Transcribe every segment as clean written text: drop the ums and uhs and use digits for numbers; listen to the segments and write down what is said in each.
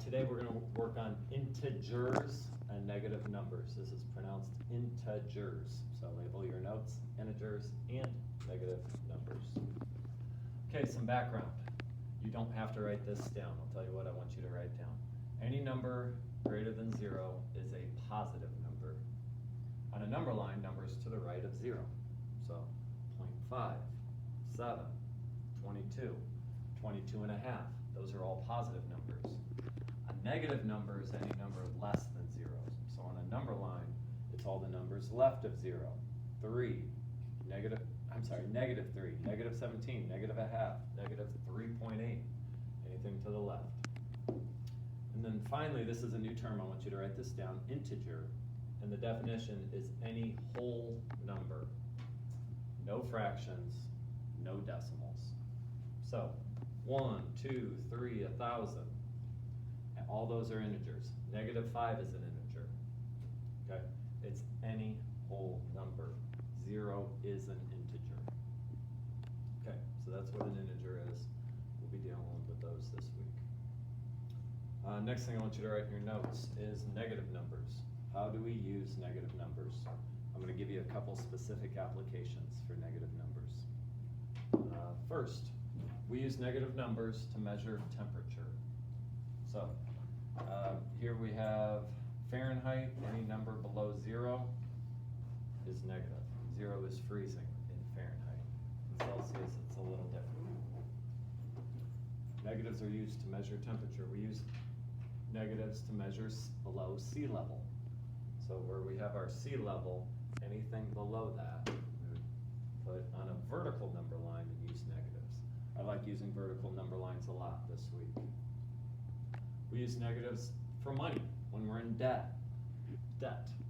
Today we're going to work on integers and negative numbers. This is pronounced integers. So label your notes, integers and negative numbers. Okay, some background. You don't have to write this down. I'll tell you what I want you to write down. Any number greater than 0 is a positive number. On a number line, numbers to the right of 0. So 0.5, 7, 22, 22 and a half. Those are all positive numbers. A negative number is any number less than 0. So on a number line, it's all the numbers left of 0. 3, negative 3, negative 17, negative a half, negative 3.8, anything to the left. And then finally, this is a new term, I want you to write this down, integer. And the definition is any whole number. No fractions, no decimals. So 1, 2, 3, 1,000. And all those are integers. Negative 5 is an integer. Okay? It's any whole number. 0 is an integer. Okay, so that's what an integer is. We'll be dealing with those this week. Next thing I want you to write in your notes is negative numbers. How do we use negative numbers? I'm going to give you a couple specific applications for negative numbers. First, we use negative numbers to measure temperature. So here we have Fahrenheit. Any number below 0 is negative. 0 is freezing in Fahrenheit. In Celsius, it's a little different. Negatives are used to measure temperature. We use negatives to measure below sea level. So where we have our sea level, anything below that, we would put on a vertical number line and use negatives. I like using vertical number lines a lot this week. We use negatives for money when we're in debt,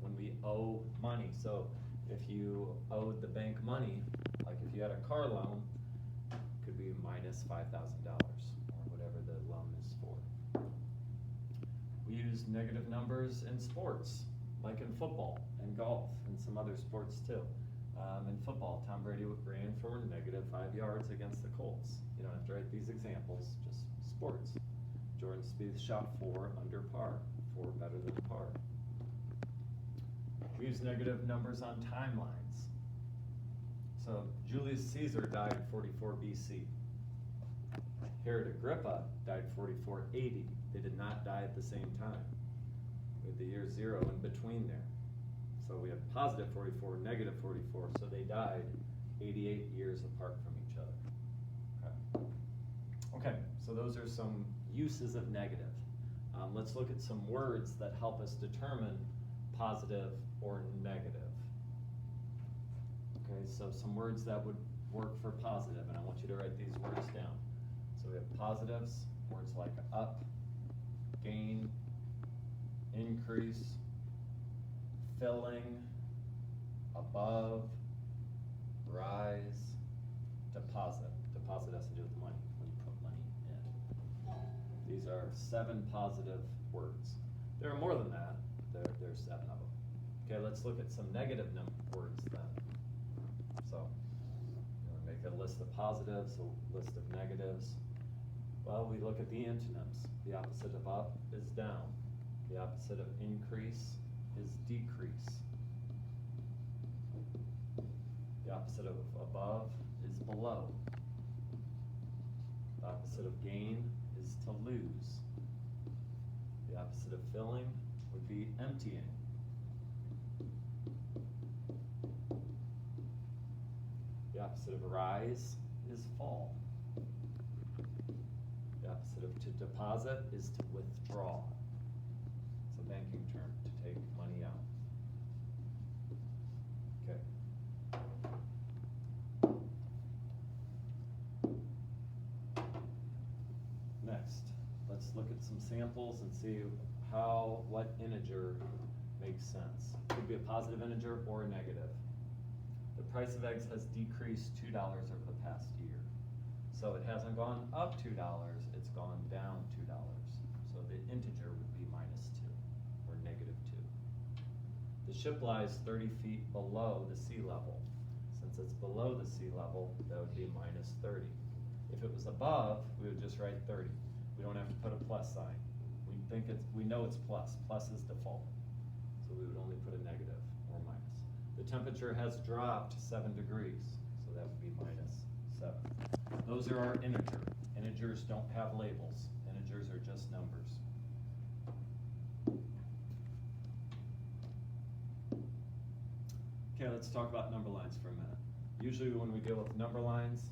when we owe money. So if you owed the bank money, like if you had a car loan, it could be minus $5,000 or whatever the loan is for. We use negative numbers in sports, like in football and golf and some other sports too. In football, Tom Brady ran for negative 5 yards against the Colts. You don't have to write these examples, just sports. Jordan Spieth shot 4 under par, 4 better than par. We use negative numbers on timelines. So Julius Caesar died in 44 BC. Herod Agrippa died 44 AD. They did not die at the same time, with the year 0 in between there. So we have positive 44, negative 44, so they died 88 years apart from each other. Okay, so those are some uses of negative. Let's look at some words that help us determine positive or negative. Okay, so some words that would work for positive, and I want you to write these words down. So we have positives, words like up, gain, increase, filling, above, rise, deposit. Deposit has to do with money, when you put money in. These are 7 positive words. There are more than that. There's 7 of them. Okay, let's look at some negative words then. So, make a list of positives, a list of negatives. Well, we look at the antonyms. The opposite of up is down. The opposite of increase is decrease. The opposite of above is below. The opposite of gain is to lose. The opposite of filling would be emptying. The opposite of rise is fall. The opposite of to deposit is to withdraw. It's a banking term, to take money out. Okay. Next, let's look at some samples and see what integer makes sense. It could be a positive integer or a negative. The price of eggs has decreased $2 over the past year. So it hasn't gone up $2, it's gone down $2. So the integer would be minus 2 or negative 2. The ship lies 30 feet below the sea level. Since it's below the sea level, that would be minus 30. If it was above, we would just write 30. We don't have to put a plus sign. We think we know it's plus. Plus is default. So we would only put a negative or minus. The temperature has dropped 7 degrees, so that would be minus 7. Those are our integer. Integers don't have labels. Integers are just numbers. Okay, let's talk about number lines for a minute. Usually when we deal with number lines,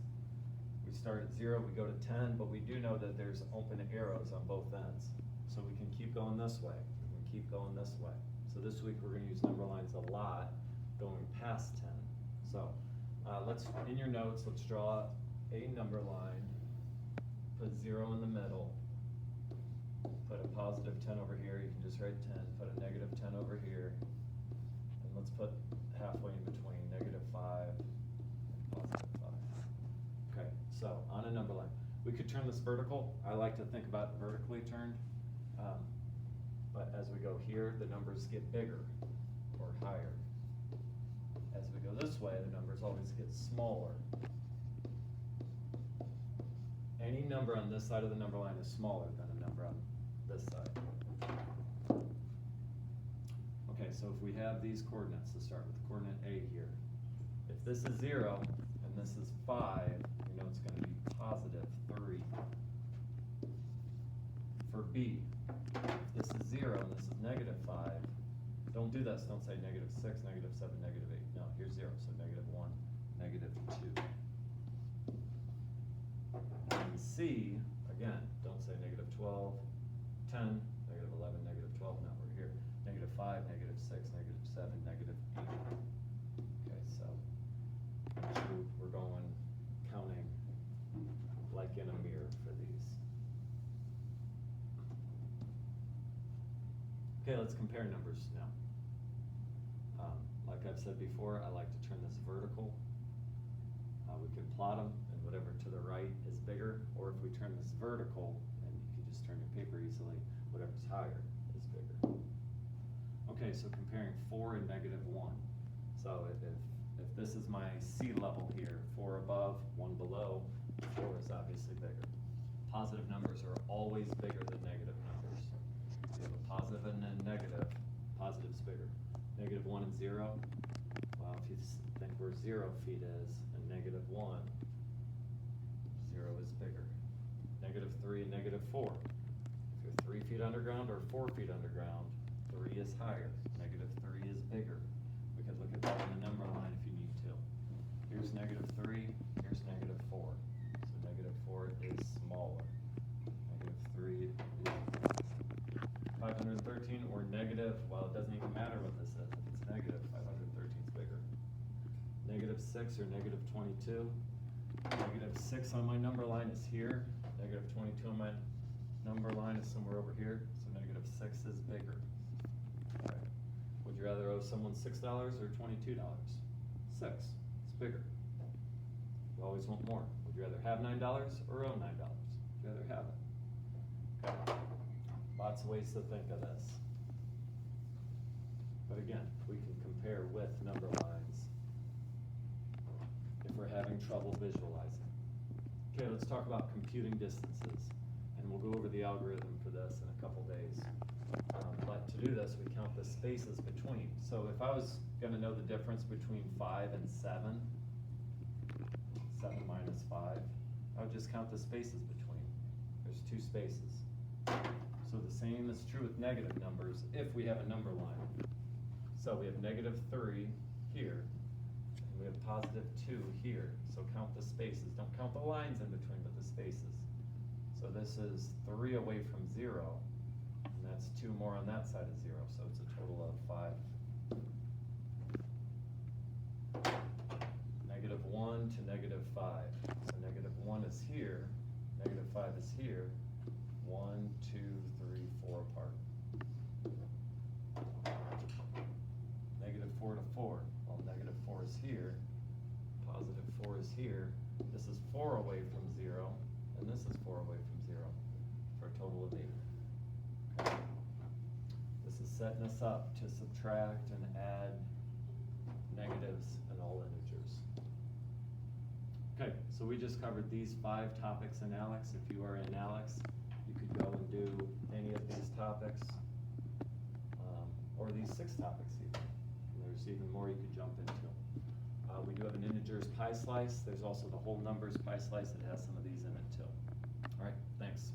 we start at 0, we go to 10, but we do know that there's open arrows on both ends. So we can keep going this way, we can keep going this way. So this week we're gonna use number lines a lot, going past 10. So in your notes, let's draw a number line, put 0 in the middle, put a positive 10 over here, you can just write 10, put a negative 10 over here, and let's put halfway in between, negative 5 and positive 5. Okay, so on a number line. We could turn this vertical. I like to think about it vertically turned. But as we go here, the numbers get bigger or higher. As we go this way, the numbers always get smaller. Any number on this side of the number line is smaller than a number on this side. Okay, so if we have these coordinates, let's start with coordinate A here. If this is 0 and this is 5, we know it's going to be positive 3. For B, if this is 0 and this is negative 5, don't do this, don't say negative 6, negative 7, negative 8. No, here's 0, so negative 1, negative 2. And C, again, don't say negative 12, 10, negative 11, negative 12, now we're here. Negative 5, negative 6, negative 7, negative 8. Okay, so we're going, counting like in a mirror for these. Okay, let's compare numbers now. Like I've said before, I like to turn this vertical. We can plot them, and whatever to the right is bigger, or if we turn this vertical, and you can just turn your paper easily, whatever's higher is bigger. Okay, so comparing 4 and negative 1. So if this is my sea level here, 4 above, 1 below, 4 is obviously bigger. Positive numbers are always bigger than negative numbers. If you have a positive and a negative, positive's bigger. Negative 1 and 0, well, if you think where 0 feet is, and negative 1, 0 is bigger. Negative 3 and negative 4. If you're 3 feet underground or 4 feet underground, 3 is higher, negative 3 is bigger. We could look at that in the number line if you need to. Here's negative 3, here's negative 4. So negative 4 is smaller. Negative 3 is 513, or negative, well, it doesn't even matter what this is. If it's negative, 513 is bigger. Negative 6 or negative 22. Negative 6 on my number line is here. Negative 22 on my number line is somewhere over here. So negative 6 is bigger. Okay. Would you rather owe someone $6 or $22? 6. It's bigger. You always want more. Would you rather have $9 or owe $9? Would you rather have it? Okay. Lots of ways to think of this. But again, we can compare with number lines if we're having trouble visualizing. Okay, let's talk about computing distances. And we'll go over the algorithm for this in a couple days. But to do this, we count the spaces between. So if I was going to know the difference between 5 and 7, 7 minus 5, I would just count the spaces between. There's 2 spaces. So the same is true with negative numbers if we have a number line. So we have negative 3 here, and we have positive 2 here. So count the spaces. Don't count the lines in between, but the spaces. So this is 3 away from 0, and that's 2 more on that side of 0, so it's a total of 5. Negative 1 to negative 5. So negative 1 is here, negative 5 is here. 1, 2, 3, 4 apart. Negative 4 to 4. Well, negative 4 is here. Positive 4 is here. This is 4 away from 0, and this is 4 away from 0, for a total of 8. Okay. This is setting us up to subtract and add negatives and all integers. Okay, so we just covered these 5 topics in ALEKS. If you are in ALEKS, you could go and do any of these topics. be 6 topics even. And there's even more you could jump into. We do have an integers pie slice. There's also the whole numbers pie slice that has some of these in it too. All right, thanks.